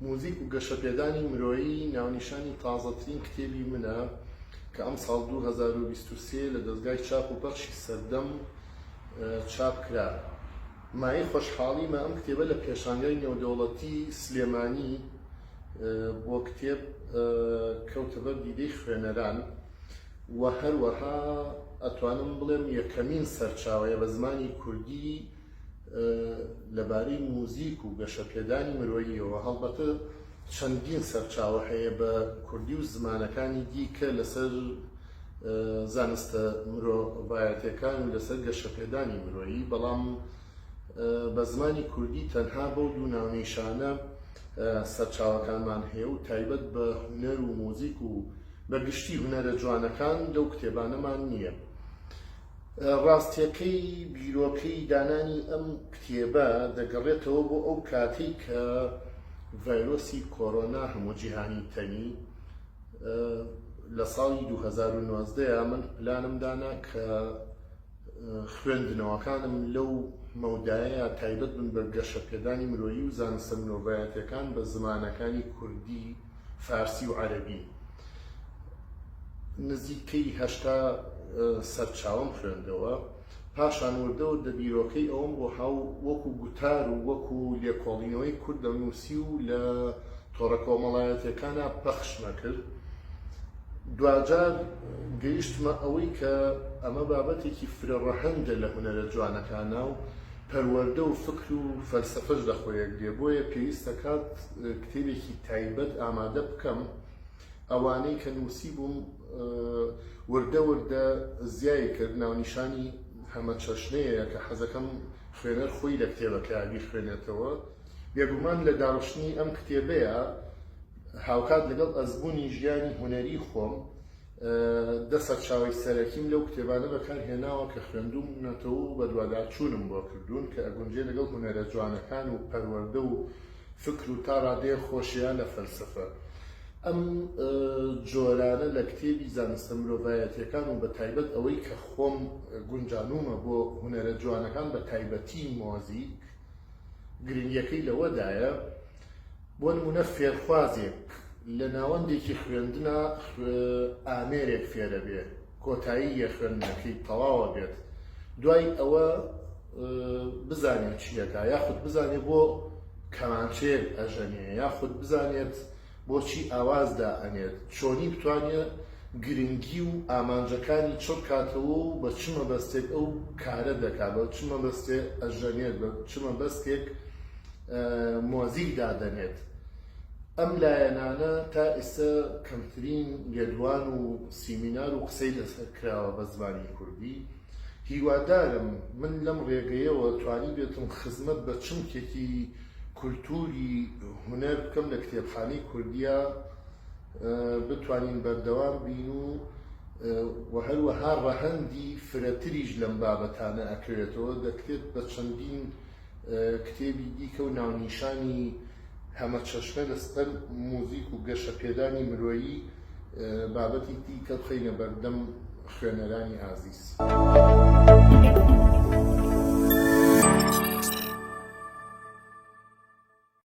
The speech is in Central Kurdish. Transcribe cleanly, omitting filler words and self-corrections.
موزیک و گەشەپێدانی مرۆیی ناونیشانی تازەترین کتێبی منە کە ئەم ساڵ 2023 لە دەستگای چاپ و پەخشی سەردەم چاپ کرا. مای خۆشحاڵی مە ئەم کتێبە لە پێشانگای نێودەوڵەتی سلێمانی بۆ کتێب کەوتە بەر دیدەی خوێنەران و هەروەها ئەتوانم بڵێم یەکەمین سەرچاوەیە بە زمانی کوردی لەبارەی موزیک و گەشەپێدانی مرۆییەوە. هەڵبەتە چەندین سەرچاوە هەیە بە کوردی و زمانەکانی دیکە لەسەر زانستە مرۆڤایەتیەکان و لەسەر گەشەپێدانی مرۆیی، بەڵام بە زمانی کوردی تەنها بەو دوو ناونیشانە سەرچاوەکانمان هەیە و تایبەت بە هونەر و موزیک و بەگشتی هونەرە جوانەکان لەو کتێبانەمان نییە. ڕاستیەکەی بیرۆکەی دانانی ئەم کتێبە دەگەڕێتەوە بۆ ئەو کاتەی کە ڤایرۆسی کۆڕۆنا هەموو جیهانی تەنی لە ساڵی 2019 من پلانم دانا کە خوێندنەوەکانم لەو مەودایە تایبەت بن بە گەشەپێدانی مرۆیی و زانستە مرۆڤایەتیەکان بە زمانەکانی کوردی، فارسی و عەرەبی. نزیکەی 80 سەرچاوم خوێندەوە، پاشان وردەوە دەبیرۆکەی ئەوم بۆ وەکو گوتار و وەکو لێکۆڵینەوەی کورد دەنووسی و لە تۆڕە کۆمەڵایەتیەکانە پەخشمە کرد. دوجار گەیشتمە ئەوەی کە ئەمە بابەتێکی فرەڕەهەندە لە هونەرە جوانەکانە و پەروەردە و فکر و فەلسەفەش لەخۆیەک دێ، بۆیە پێویستە کات کتێبێکی تایبەت ئامادە بکەم. ئەوانەی کە نووسی بووم وردە وردە زیای کرد، ناونیشانی هەمە چەشنەیە کە حەزەکەم خوێنەر خۆی لە کتێبەکە بیخوێنێتەوە. بێگومان لە داڕشتنی ئەم کتێبەیە هاوکات لەگەڵ ئەزبوونی ژیانی هونەری خۆم دە سەرچاوەی سەرەکیم لەو کتێبانە بەکارهێناوە کە خوێندومەتەوە و بە دوواداچوونم بۆ کردوون کە ئەگونجێ لەگەڵ هونەرە جوانەکان و پەروەردە و فکر و تا ڕادەیە خۆشییان لە فەلسەفە. ئەم جۆرانە لە کتێبی زانستە مرۆڤایەتیەکان و بە تایبەت ئەوەی کە خۆم گونجانومە بۆ هونەرە جوانەکان بە تایبەتی مۆزیک گرنگیەکەی لەوەدایە. بۆ نمونە فێرخوازێک لە ناوەندێکی خوێندنە ئامێرێک فێرە بێ، کۆتایی خوێندنەکەی تەواوە بێت، دوای ئەوە بزانێت چیەکە، یاخود بزانێت بۆ کەمانچێک ئەژەنێ، یاخود بزانێت بۆچی ئاوازدا ئەنێت، چۆنی بتوانێت گرنگی و ئامانجەکانی چۆن کاتەوە و بە چ مەبەستێک ئەو کارە دەکات، بە چ مەبەستێک ئەژەنێت، بە چ مەبەستێک مۆزیک دادەنێت. ئەم لایەنانە تا ئێستا کەمترین لێدوان و سیمینار و قسەی لەسەر کراوە بە زمانی کوردی. هیوادارم من لەم ڕێگەیەوە توانی بێتم خزمەت بە چمکێکی کولتوری هونەر بکەم لە کتێبخانەی کوردیە، بتوانین بەردەوام بین و هەروەها ڕەهەندی فرەتریش لەم بابەتانە ئەکرێتەوە. دەکرێت بە چەندین کتێبی دیکە و ناونیشانی هەمە چەشنە لەسەر موزیک و گەشەپێدانی مرۆیی بابەتی دیکە بخەینە بەردەم خوێنەرانی ئازیز.